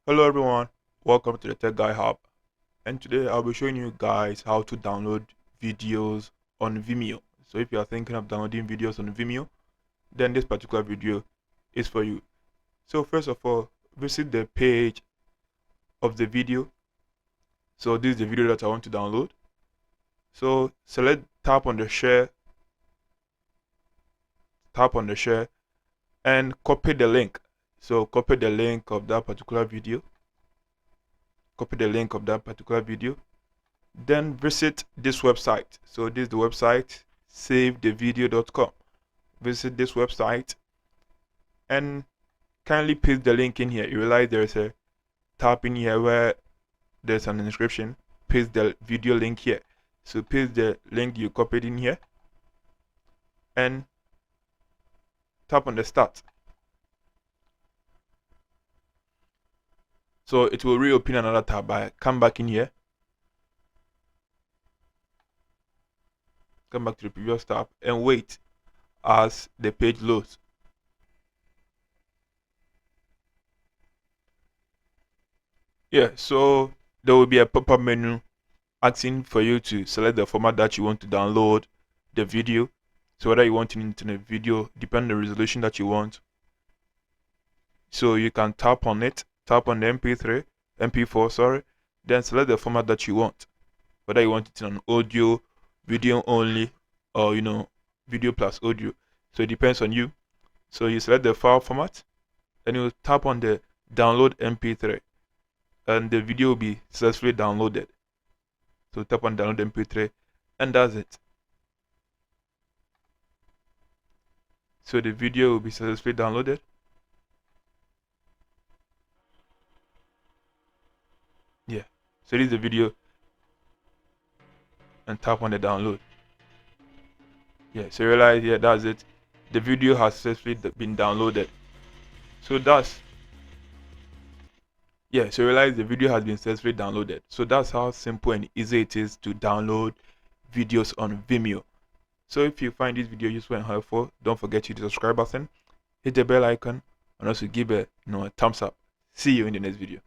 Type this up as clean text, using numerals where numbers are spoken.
Hello everyone, welcome to the Tech Guy Hub, and today I'll be showing you guys how to download videos on Vimeo. So if you are thinking of downloading videos on Vimeo, then this particular video is for you. So first of all, visit the page of the video. So this is the video that I want to download. So tap on the share, and copy the link. So copy the link of that particular video. Then visit this website. So this is the website, savethevideo.com. Visit this website and kindly paste the link in here. You realize there's a tab in here where there's an inscription. Paste the video link here. So paste the link you copied in here and tap on the start. So it will reopen another tab. Come back in here. Come back to the previous tab and wait as the page loads. Yeah, so there will be a pop-up menu asking for you to select the format that you want to download the video. So whether you want an internet video, depending on the resolution that you want. So you can tap on it, tap on the MP4, sorry, then select the format that you want. Whether you want it in an audio, video only, or video plus audio. So it depends on you. So you select the file format, and you tap on the download MP3, and the video will be successfully downloaded. So tap on download MP3, and that's it. So the video will be successfully downloaded. Yeah. So this is the video, and tap on the download. Yeah. So realize, yeah, that's it. The video has successfully been downloaded. So realize the video has been successfully downloaded. So that's how simple and easy it is to download videos on Vimeo. So if you find this video useful and helpful, don't forget to hit the subscribe button, hit the bell icon, and also give a thumbs up. See you in the next video.